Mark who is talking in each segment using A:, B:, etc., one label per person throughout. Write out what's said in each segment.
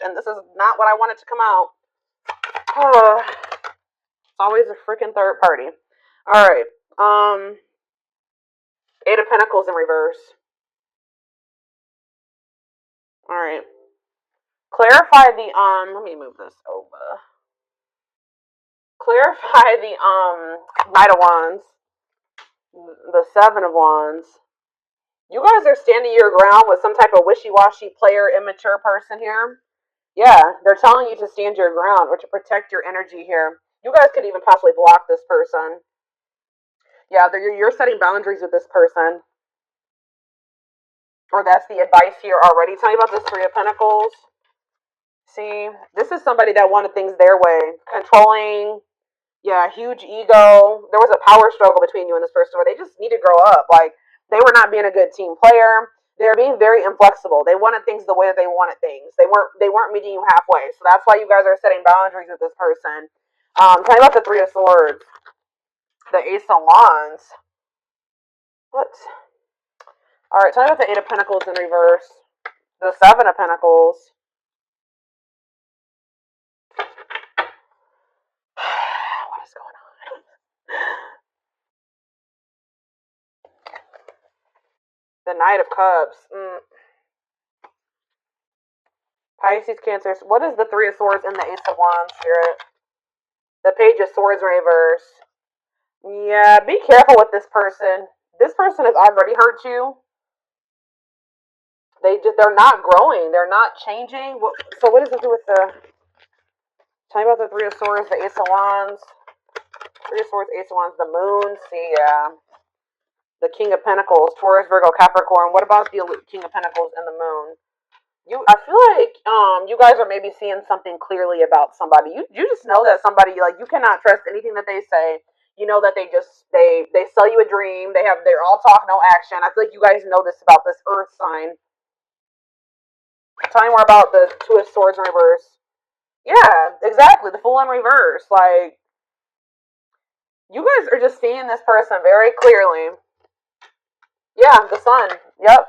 A: and this is not what I wanted to come out. It's always a freaking third party. All right. Eight of Pentacles in reverse. All right. Clarify the let me move this over. Clarify the Knight of Wands. The Seven of Wands. You guys are standing your ground with some type of wishy-washy player, immature person here. Yeah, they're telling you to stand your ground or to protect your energy here. You guys could even possibly block this person. Yeah, you're setting boundaries with this person. Or that's the advice here already. Tell me about this Three of Pentacles. See, this is somebody that wanted things their way. Controlling, yeah, huge ego. There was a power struggle between you and this person where they just need to grow up. Like, they were not being a good team player. They were being very inflexible. They wanted things the way that they wanted things. They weren't meeting you halfway. So that's why you guys are setting boundaries with this person. Tell me about the Three of Swords. The Ace of Wands. What? Alright, tell me about the Eight of Pentacles in reverse. The Seven of Pentacles. What is going on? The Knight of Cups. Pisces, Cancer. What is the Three of Swords and the Ace of Wands, Spirit? The Page of Swords in reverse. Yeah, be careful with this person. This person has already hurt you. They're not growing. They're not changing. So what does it do with the... Tell me about the Three of Swords, the Ace of Wands. Three of Swords, Ace of Wands, the Moon. See, the King of Pentacles, Taurus, Virgo, Capricorn. What about the King of Pentacles and the Moon? I feel like you guys are maybe seeing something clearly about somebody. You just know that somebody, like, you cannot trust anything that they say. You know that they sell you a dream. They're all talk, no action. I feel like you guys know this about this Earth sign. Tell me more about the Two of Swords in reverse. Yeah, exactly. The Fool in reverse. Like, you guys are just seeing this person very clearly. Yeah, the Sun. Yep.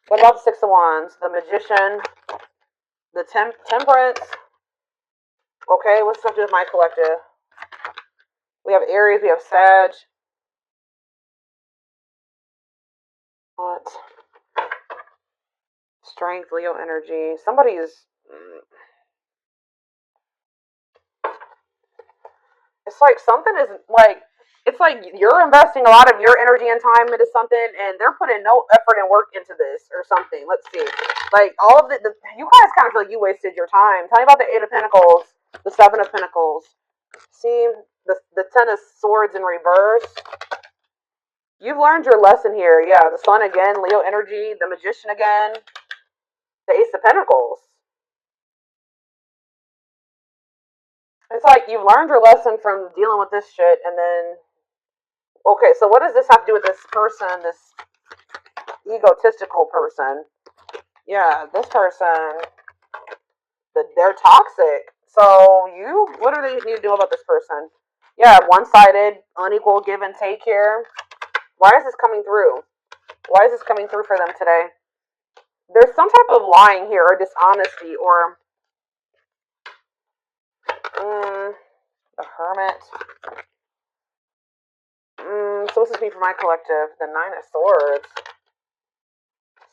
A: What about the Six of Wands? The Magician. The Temperance. Okay, what's up with my collective? We have Aries, we have Sag. What? Strength, Leo energy. Somebody's... It's like something is like... It's like you're investing a lot of your energy and time into something, and they're putting no effort and work into this or something. Let's see. Like, all of you guys kind of feel like you wasted your time. Tell me about the Eight of Pentacles, the Seven of Pentacles. See, the Ten of Swords in reverse. You've learned your lesson here. Yeah, the Sun again, Leo energy, the Magician again, the Ace of Pentacles. It's like you've learned your lesson from dealing with this shit, and then... Okay, so what does this have to do with this person, this egotistical person? Yeah, this person, they're toxic. So what do they need to do about this person? Yeah, one-sided, unequal give and take here. Why is this coming through? Why is this coming through for them today? There's some type of lying here, or dishonesty, or... the Hermit. So what's this mean for my collective? The Nine of Swords.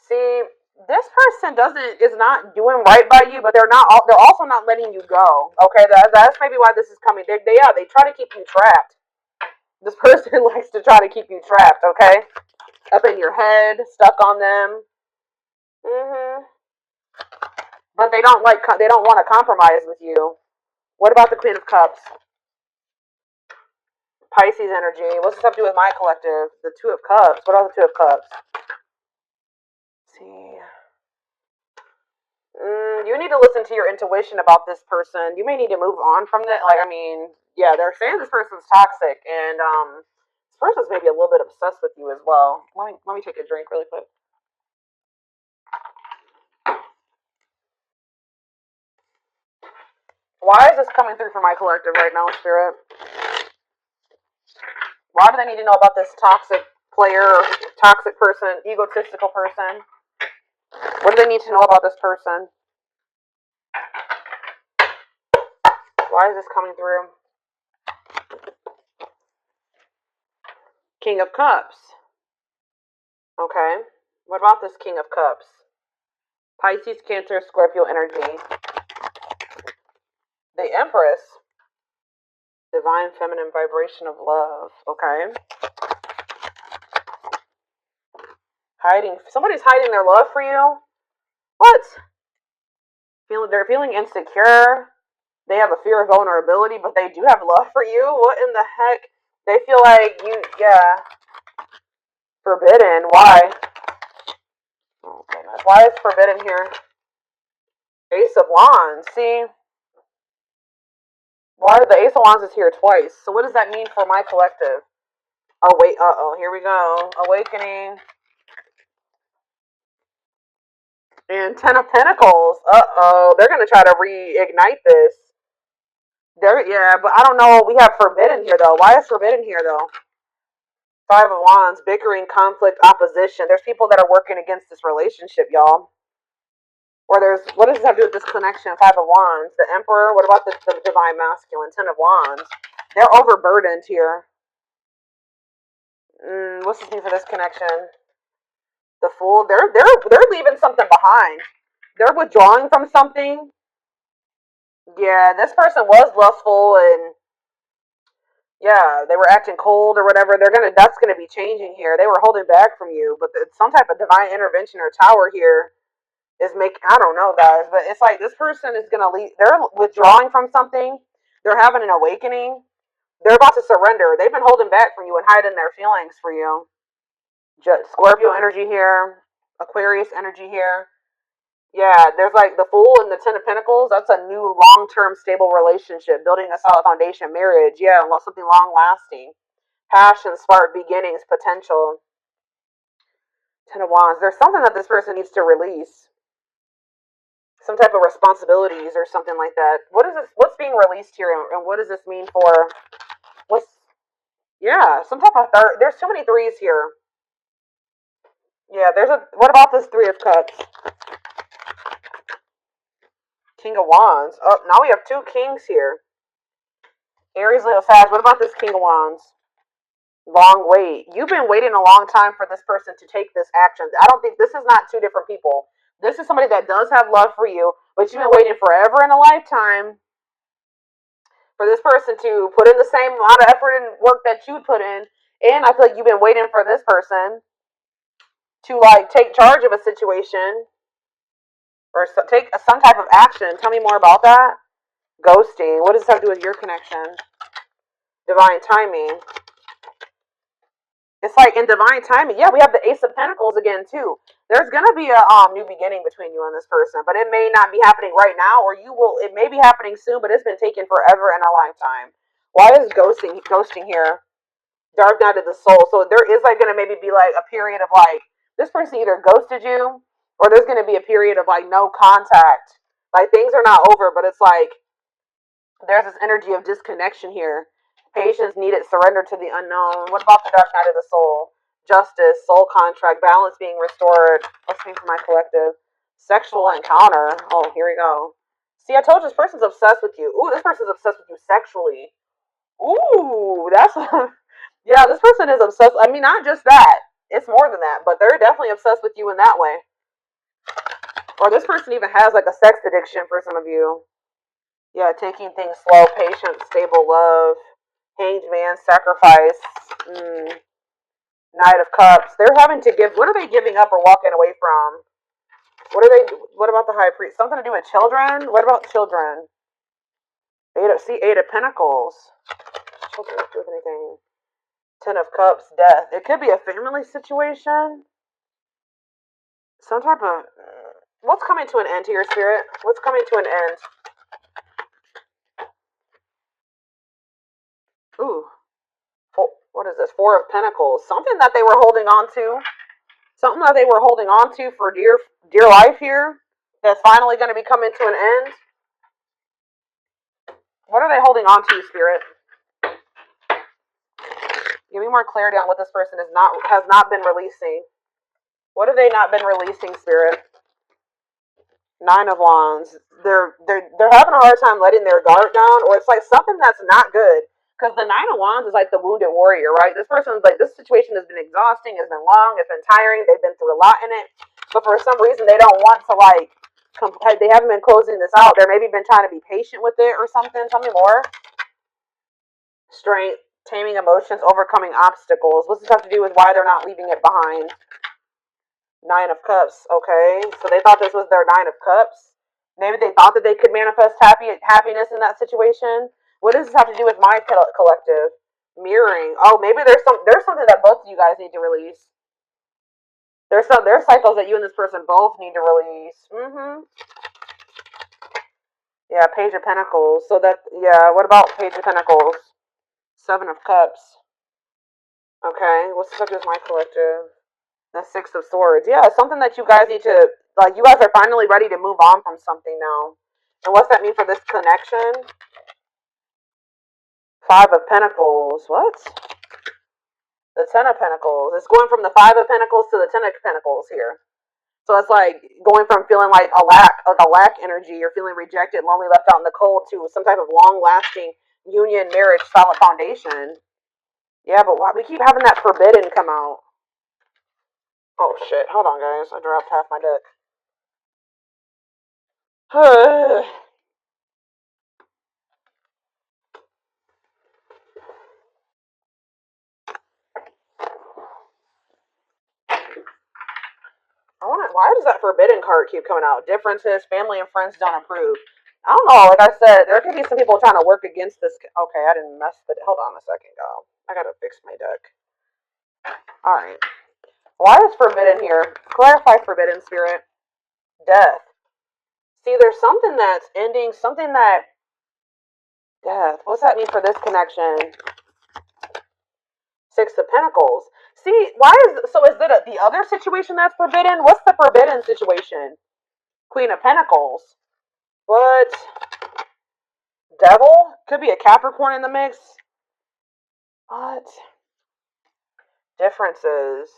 A: See, this person is not doing right by you, but they're also not letting you go. Okay, that's maybe why this is coming. They try to keep you trapped. This person likes to try to keep you trapped. Okay, up in your head, stuck on them. But they don't want to compromise with you. What about the Queen of Cups? Pisces energy. What's this have to do with my collective? The Two of Cups. What are the Two of Cups? Let's see. You need to listen to your intuition about this person. You may need to move on from that. Like, I mean, yeah, they're saying this person's toxic, and this person's maybe a little bit obsessed with you as well. Let me take a drink really quick. Why is this coming through for my collective right now, Spirit? Why do they need to know about this toxic player, toxic person, egotistical person? What do they need to know about this person? Why is this coming through? King of Cups. Okay. What about this King of Cups? Pisces, Cancer, Scorpio energy. The Empress. Divine feminine vibration of love. Okay. Hiding. Somebody's hiding their love for you. What? They're feeling insecure. They have a fear of vulnerability, but they do have love for you. What in the heck? They feel like you, yeah. Forbidden. Why? Oh goodness. Why is forbidden here? Ace of Wands. See? Why are the Ace of Wands is here twice? So what does that mean for my collective? Oh wait, uh-oh, here we go. Awakening. And Ten of Pentacles. Uh-oh. They're gonna try to reignite this. Yeah, but I don't know. We have forbidden here though. Why is forbidden here though? Five of Wands, bickering, conflict, opposition. There's people that are working against this relationship, y'all. Or what does this have to do with this connection? Five of Wands, the Emperor. What about the Divine Masculine? Ten of Wands. They're overburdened here. What's this mean for this connection? The Fool. They're leaving something behind. They're withdrawing from something. Yeah, this person was lustful and yeah, they were acting cold or whatever. That's gonna be changing here. They were holding back from you, but some type of divine intervention or tower here is I don't know, guys, but it's like this person is gonna leave. They're withdrawing from something. They're having an awakening. They're about to surrender. They've been holding back from you and hiding their feelings for you. Scorpio energy here, Aquarius energy here. Yeah, there's like the Fool and the Ten of Pentacles. That's a new long-term stable relationship, building a solid foundation, marriage. Yeah, something long-lasting. Passion, spark, beginnings, potential. Ten of Wands. There's something that this person needs to release. Some type of responsibilities or something like that. What is this? What's being released here, and what does this mean for? Yeah, some type of third. There's too many threes here. Yeah, what about this Three of Cups? King of Wands. Oh, now we have two kings here. Aries, Leo, Sag. What about this King of Wands? Long wait. You've been waiting a long time for this person to take this action. I don't think this is not two different people. This is somebody that does have love for you, but you've been waiting forever in a lifetime for this person to put in the same amount of effort and work that you put in. And I feel like you've been waiting for this person to take charge of a situation or take some type of action. Tell me more about that. Ghosting. What does this have to do with your connection? Divine timing. It's like in divine timing. Yeah, we have the Ace of Pentacles again too. There's gonna be a new beginning between you and this person, but it may not be happening right now, or it may be happening soon, but it's been taken forever in a lifetime. Why is ghosting here? Dark night of the soul. So there is gonna maybe be a period of this person either ghosted you, or there's gonna be a period of no contact. Things are not over, but it's there's this energy of disconnection here. Patience needed, surrender to the unknown. What about the dark night of the soul? Justice, soul contract, balance being restored. What's mean for my collective? Sexual encounter. Oh, here we go. See, I told you this person's obsessed with you. Ooh, this person's obsessed with you sexually. Ooh, that's yeah, this person is obsessed. I mean, not just that. It's more than that, but they're definitely obsessed with you in that way. Or this person even has a sex addiction for some of you. Yeah, taking things slow, patient, stable love. Hanged man, sacrifice. Knight of Cups. They're having to give. What are they giving up or walking away from? What about the High Priest? Something to do with children? What about children? Eight of Pentacles. Children don't do with anything. Ten of Cups, death. It could be a family situation. Some type of. What's coming to an end to your spirit? What's coming to an end? Ooh. What is this? Four of Pentacles. Something that they were holding on to. Something that they were holding on to for dear life here. That's finally going to be coming to an end. What are they holding on to, Spirit? Give me more clarity on what this person has not been releasing. What have they not been releasing, Spirit? Nine of Wands. They're having a hard time letting their guard down, or it's like something that's not good. Because the Nine of Wands is like the wounded warrior, right? This person's like, this situation has been exhausting, it's been long, it's been tiring, they've been through a lot in it, but for some reason they don't want to like. They haven't been closing this out. They're maybe been trying to be patient with it or something. Tell me more. Strength, taming emotions, overcoming obstacles. What's this have to do with why they're not leaving it behind? Nine of Cups. Okay, so they thought this was their Nine of Cups. Maybe they thought that they could manifest happiness in that situation. What does this have to do with my collective? Mirroring. Oh, maybe there's something that both of you guys need to release. There's cycles that you and this person both need to release. Yeah, Page of Pentacles. So that, yeah, what about Page of Pentacles? Seven of Cups. Okay, what's the subject of my collective? The Six of Swords. Yeah, something that you guys need to, like, you guys are finally ready to move on from something now. And what's that mean for this connection? Five of Pentacles. What? The Ten of Pentacles. It's going from the Five of Pentacles to the Ten of Pentacles here. So it's like going from feeling like a lack energy, or feeling rejected, lonely, left out in the cold, to some type of long-lasting union, marriage, solid foundation. Yeah, but why we keep having that forbidden come out? Oh shit! Hold on, guys. I dropped half my deck. Why does that forbidden card keep coming out? Differences, family and friends don't approve. I don't know. Like I said, there could be some people trying to work against this. Okay, I didn't mess with it. Hold on a second, y'all. I gotta fix my deck. All right. Why is forbidden here? Clarify forbidden, spirit. Death. See, there's something that's ending. Something that death. What's that mean for this connection? Six of Pentacles. See, why is so? Is it the other situation that's forbidden? What's the forbidden situation? Queen of Pentacles. What? Devil? Could be a Capricorn in the mix. What? Differences.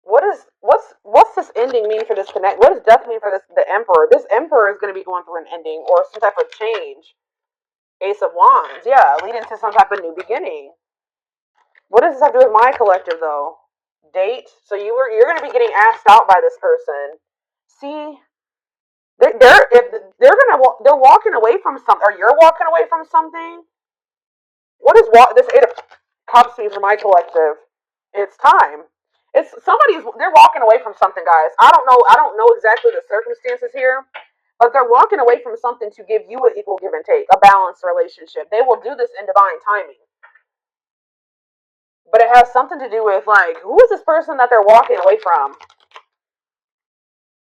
A: What's this ending mean for this connect? What does death mean for the Emperor? This Emperor is going to be going through an ending or some type of change. Ace of Wands. Yeah, leading to some type of new beginning. What does this have to do with my collective though? Date. So you're going to be getting asked out by this person. See, they're walking away from something, or you're walking away from something. What is this Eight of Cups mean for my collective? It's time. They're walking away from something, guys. I don't know exactly the circumstances here, but they're walking away from something to give you an equal give and take, a balanced relationship. They will do this in divine timing. But it has something to do with, like, who is this person that they're walking away from?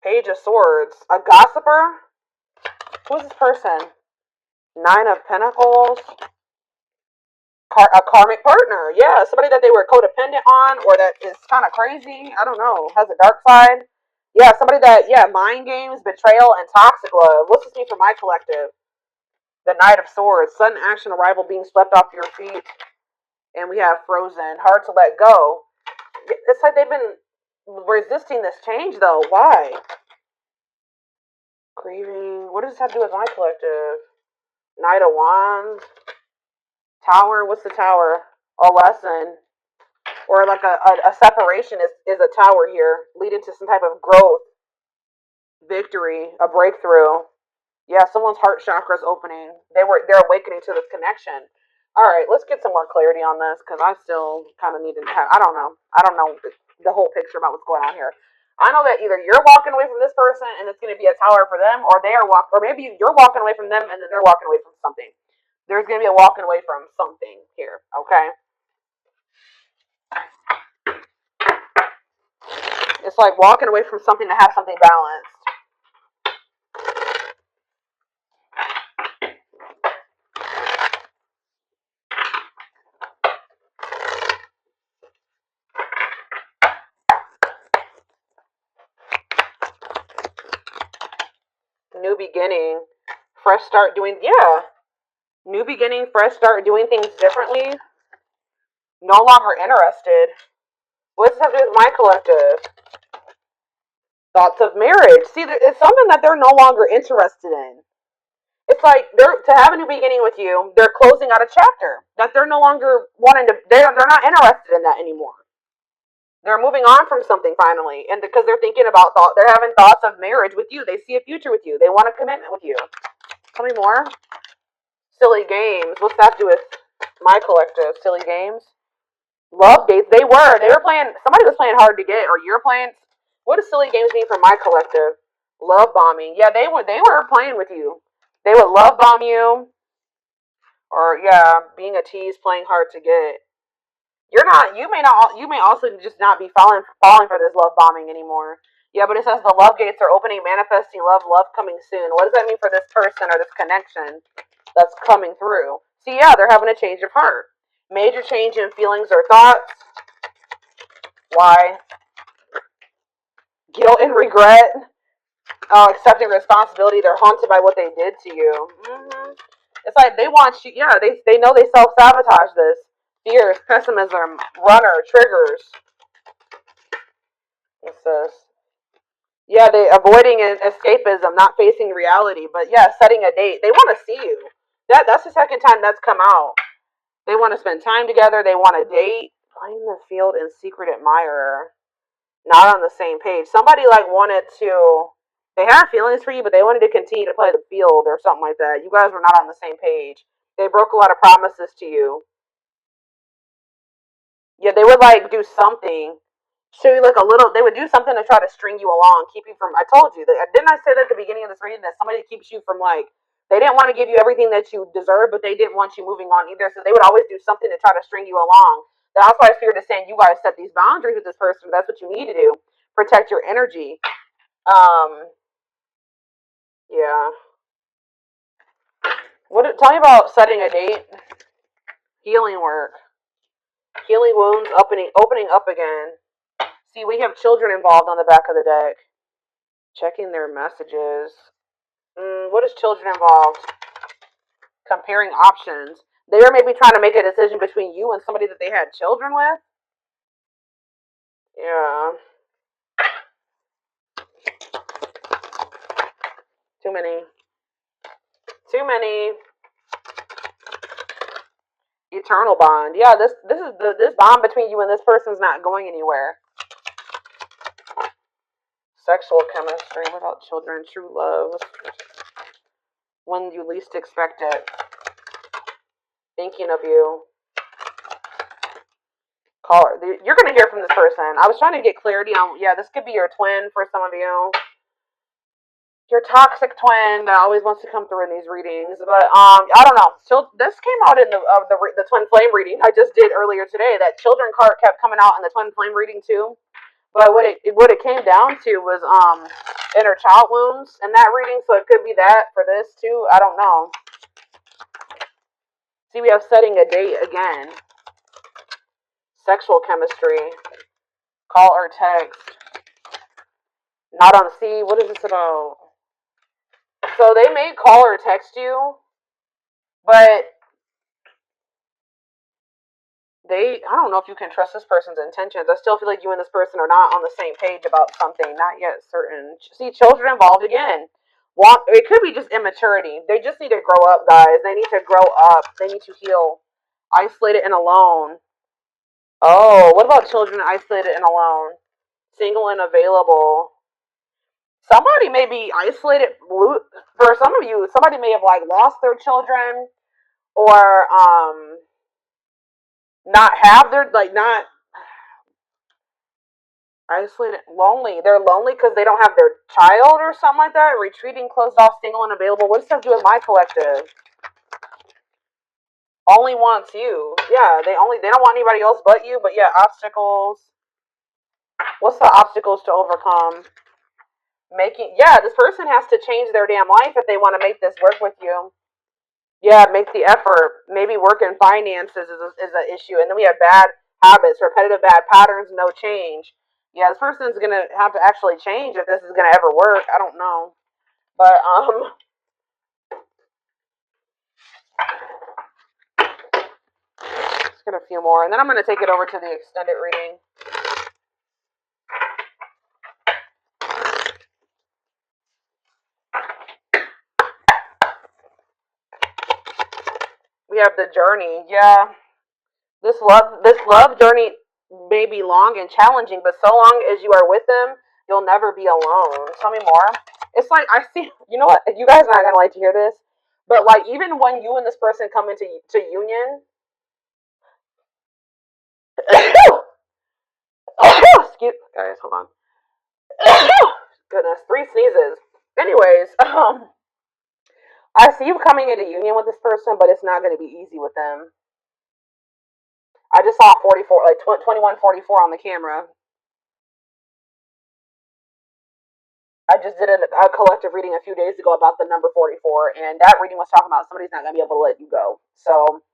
A: Page of Swords. A gossiper? Who is this person? Nine of Pentacles. A karmic partner. Yeah, somebody that they were codependent on, or that is kind of crazy. I don't know. Has a dark side. Yeah, somebody that, yeah, mind games, betrayal, and toxic love. What's this mean for my collective? The Knight of Swords. Sudden action, arrival, being swept off your feet. And we have Frozen. Hard to let go. It's like they've been resisting this change, though. Why? Grieving. What does this have to do with my collective? Knight of Wands. Tower. What's the Tower? A lesson. Or like a separation is a tower here, leading to some type of growth, victory, a breakthrough. Yeah, someone's heart chakra is opening. They're awakening to this connection. All right, let's get some more clarity on this, because I still kind of need to have. I don't know the whole picture about what's going on here. I know that either you're walking away from this person and it's going to be a tower for them, or or maybe you're walking away from them and then they're walking away from something. There's going to be a walking away from something here. Okay. It's like walking away from something to have something balanced. New beginning. Fresh start doing, yeah. New beginning, fresh start doing things differently. No longer interested. What does this have to do with my collective? Thoughts of marriage. See, it's something that they're no longer interested in. It's like they're to have a new beginning with you. They're closing out a chapter that they're no longer wanting to. They're not interested in that anymore. They're moving on from something finally, and because they're thinking about they're having thoughts of marriage with you. They see a future with you. They want a commitment with you. Tell me more. Silly games. What's that to do with my collective? Silly games. Love dates. They were. They were playing. Somebody was playing hard to get, or you're playing. What does silly games mean for my collective? Love bombing. Yeah, they were. They were playing with you. They would love bomb you, or yeah, being a tease, playing hard to get. You're not. You may not. You may also just not be falling for this love bombing anymore. Yeah, but it says the love gates are opening, manifesting love, love coming soon. What does that mean for this person or this connection that's coming through? See, yeah, they're having a change of heart. Major change in feelings or thoughts. Why? Guilt and regret. Accepting responsibility. They're haunted by what they did to you. It's like they want you. Yeah, they know they self sabotage this. Fears, pessimism, runner, triggers. What's this? Yeah, they avoiding escapism, not facing reality. But yeah, setting a date. They want to see you. That's the second time that's come out. They want to spend time together. They want a date. Playing the field and secret admirer. Not on the same page. Somebody like wanted to. They had feelings for you, but they wanted to continue to play the field or something like that. You guys were not on the same page. They broke a lot of promises to you. Yeah, they would like do something, show you like a little. They would do something to try to string you along, keep you from. I told you that. Didn't I say that at the beginning of this reading that somebody keeps you from like. They didn't want to give you everything that you deserve, but they didn't want you moving on either. So they would always do something to try to string you along. That's why I feared to saying you guys set these boundaries with this person. That's what you need to do. Protect your energy. Yeah. Tell me about setting a date. Healing work. Healing wounds, opening up again. See, we have children involved on the back of the deck. Checking their messages. What is children involved? Comparing options. They were maybe trying to make a decision between you and somebody that they had children with. Yeah. Too many. Too many. Eternal bond. Yeah, this bond between you and this person's not going anywhere. Sexual chemistry without children. True love. When you least expect it. Thinking of you. Caller. You're going to hear from this person. I was trying to get clarity on, yeah, this could be your twin for some of you. Your toxic twin that always wants to come through in these readings. But, I don't know. So this came out in the twin flame reading I just did earlier today. That children card kept coming out in the twin flame reading too. But what it came down to was, inner child wounds in that reading. So it could be that for this too. I don't know. See, we have setting a date again. Sexual chemistry. Call or text. Not on C. What is this about? So they may call or text you, but I don't know if you can trust this person's intentions. I still feel like you and this person are not on the same page about something. Not yet certain. See, children involved again. It could be just immaturity. They just need to grow up, guys. They need to grow up. They need to heal. Isolated and alone. Oh, what about children isolated and alone? Single and available. Somebody may be isolated. For some of you, somebody may have like lost their children, or not have their not isolated, lonely. They're lonely because they don't have their child or something like that. Retreating, closed off, single, and available. What does that do with my collective? Only wants you. Yeah, they don't want anybody else but you. But yeah, obstacles. What's the obstacles to overcome? This person has to change their damn life if they want to make this work with you. Yeah, make the effort. Maybe work in finances is an issue. And then we have bad habits, repetitive bad patterns, no change. Yeah, this person's going to have to actually change if this is going to ever work. I don't know. But, let's get a few more. And then I'm going to take it over to the extended reading. We have the journey. Yeah. This love journey may be long and challenging, but so long as you are with them, you'll never be alone. Tell me more. It's like I see. You know what? You guys are not gonna like to hear this, but like even when you and this person come into union, excuse guys, hold on. Goodness, 3 sneezes. Anyways, I see you coming into union with this person, but it's not going to be easy with them. I just saw 44, like 2144 on the camera. I just did a collective reading a few days ago about the number 44, and that reading was talking about somebody's not going to be able to let you go. So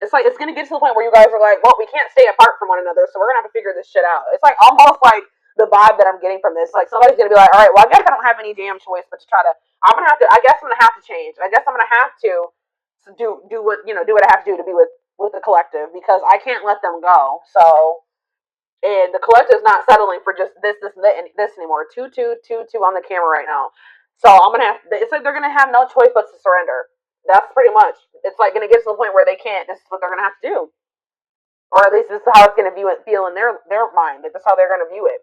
A: it's like it's going to get to the point where you guys are like, well, we can't stay apart from one another, so we're going to have to figure this shit out. It's like almost like the vibe that I'm getting from this. Like somebody's going to be like, all right, well, I guess I don't have any damn choice but to try to. I guess I'm going to have to change. I guess I'm going to have to do what do what I have to do to be with the collective because I can't let them go. So. And the collective is not settling for just this anymore. 2222 on the camera right now. So I'm gonna have. It's like they're gonna have no choice but to surrender. That's pretty much. It's like gonna get to the point where they can't. This is what they're gonna have to do, or at least this is how it's gonna feel in their mind. Like, that's how they're gonna view it.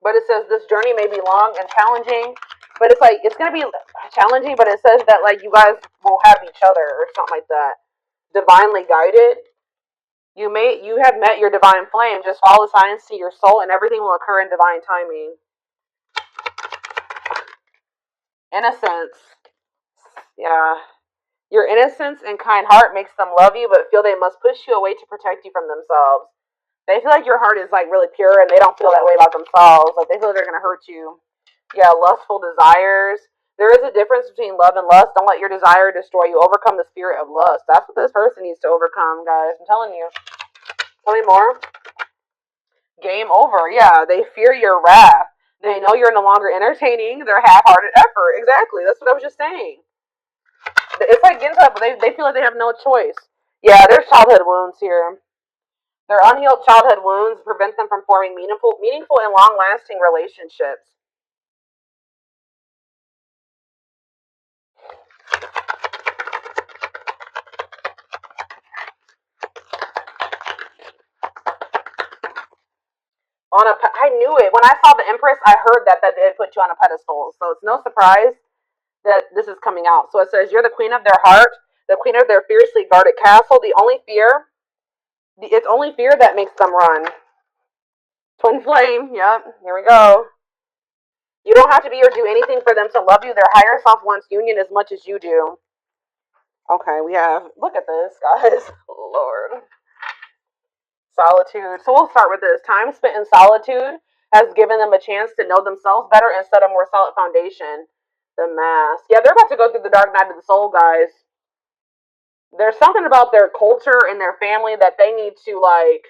A: But it says this journey may be long and challenging. But it's like it's gonna be challenging. But it says that like you guys will have each other or something like that. Divinely guided. You have met your divine flame. Just follow the signs to your soul, and everything will occur in divine timing. Innocence, yeah. Your innocence and kind heart makes them love you, but feel they must push you away to protect you from themselves. They feel like your heart is like really pure, and they don't feel that way about themselves. Like they feel they're gonna hurt you. Yeah, lustful desires. There is a difference between love and lust. Don't let your desire destroy you. Overcome the spirit of lust. That's what this person needs to overcome, guys. I'm telling you. Tell me more. Game over. Yeah, they fear your wrath. They know you're no longer entertaining their half-hearted effort. Exactly. That's what I was just saying. It's like getting up. They feel like they have no choice. Yeah, there's childhood wounds here. Their unhealed childhood wounds prevent them from forming meaningful and long-lasting relationships. I knew it when I saw the Empress. I heard that they put you on a pedestal, so it's no surprise that this is coming out. So it says you're the queen of their heart, the queen of their fiercely guarded castle. It's only fear that makes them run. Twin flame. Yep. Here we go. You don't have to be or do anything for them to love you. Their higher self wants union as much as you do. Okay, we have. Look at this, guys. Lord. Solitude. So we'll start with this. Time spent in solitude has given them a chance to know themselves better and set a more solid foundation. The mask. Yeah, they're about to go through the dark night of the soul, guys. There's something about their culture and their family that they need to, like,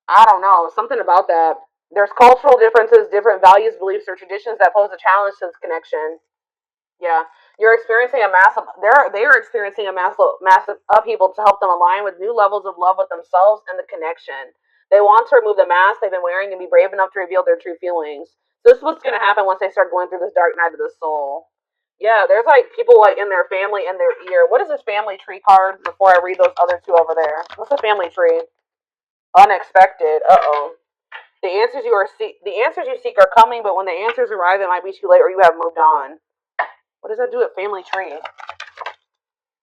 A: I don't know, something about that. There's cultural differences, different values, beliefs, or traditions that pose a challenge to this connection. Yeah, you're experiencing a massive. They are experiencing a massive upheaval to help them align with new levels of love with themselves and the connection. They want to remove the mask they've been wearing and be brave enough to reveal their true feelings. So this is what's going to happen once they start going through this dark night of the soul. Yeah, there's like people like in their family in their ear. What is this family tree card? Before I read those other two over there, what's a family tree? Unexpected. Uh oh. The answers you seek are coming, but when the answers arrive, it might be too late, or you have moved on. What does that do at family tree?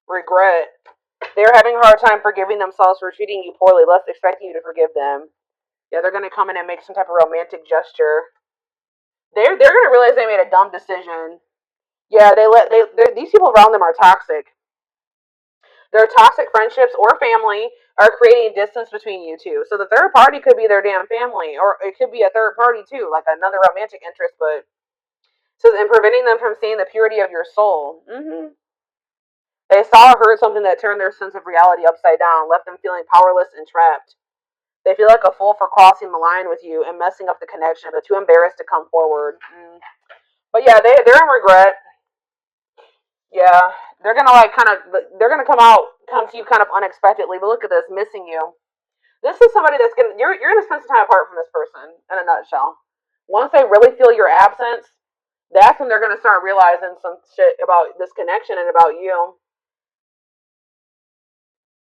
A: Regret. They're having a hard time forgiving themselves for treating you poorly, less expecting you to forgive them. Yeah, they're gonna come in and make some type of romantic gesture. They're gonna realize they made a dumb decision. Yeah, these people around them are toxic. Their toxic friendships or family are creating distance between you two. So the third party could be their damn family, or it could be a third party too, like another romantic interest, but so and preventing them from seeing the purity of your soul. They saw or heard something that turned their sense of reality upside down, left them feeling powerless and trapped. They feel like a fool for crossing the line with you and messing up the connection, but too embarrassed to come forward. But yeah, they're in regret. Yeah, they're gonna they're gonna come to you kind of unexpectedly. But look at this, missing you. This is somebody that's you're gonna spend some time apart from this person. In a nutshell, once they really feel your absence, that's when they're gonna start realizing some shit about this connection and about you.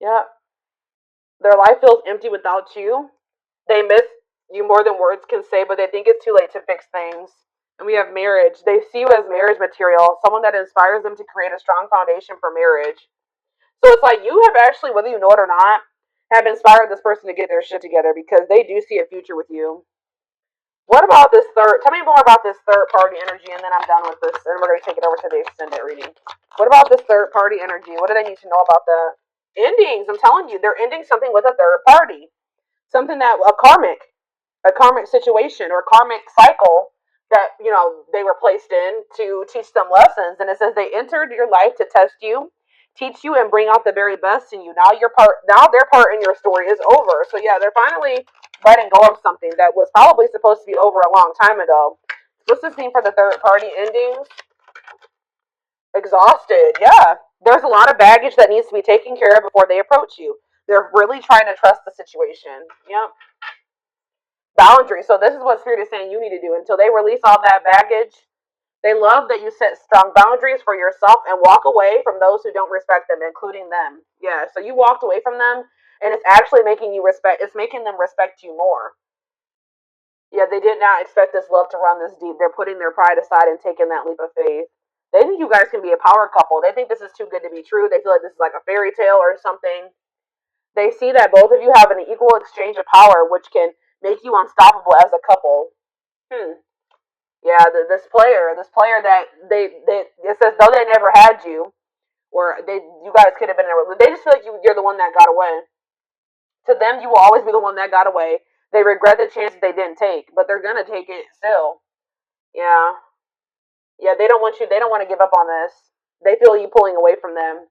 A: Yeah. Their life feels empty without you. They miss you more than words can say, but they think it's too late to fix things. And we have marriage. They see you as marriage material, someone that inspires them to create a strong foundation for marriage. So it's like you have actually, whether you know it or not, have inspired this person to get their shit together because they do see a future with you. What about this third? Tell me more about this third party energy, and then I'm done with this, and we're going to take it over to the extended reading. What about this third party energy? What do they need to know about that? Endings. I'm telling you, they're ending something with a third party. Something that a karmic situation or karmic cycle that they were placed in to teach them lessons. And it says they entered your life to test you, teach you, and bring out the very best in you. Now their part in your story is over. So yeah, they're finally letting go of something that was probably supposed to be over a long time ago. What's this mean for the third party endings? Exhausted. Yeah, there's a lot of baggage that needs to be taken care of before they approach you. They're really trying to trust the situation. Yep. Boundaries. So this is what Spirit is saying you need to do until they release all that baggage. They love that you set strong boundaries for yourself and walk away from those who don't respect them, including them. Yeah, so you walked away from them, and it's actually making you respect. It's making them respect you more. Yeah, they did not expect this love to run this deep. They're putting their pride aside and taking that leap of faith. They think you guys can be a power couple. They think this is too good to be true. They feel like this is like a fairy tale or something. They see that both of you have an equal exchange of power, which can make you unstoppable as a couple. Yeah, this player that it says though they never had you, or you guys could have been in a. They just feel like you're the one that got away. To them, you will always be the one that got away. They regret the chances they didn't take, but they're gonna take it still. Yeah, yeah. They don't want you. They don't want to give up on this. They feel you pulling away from them.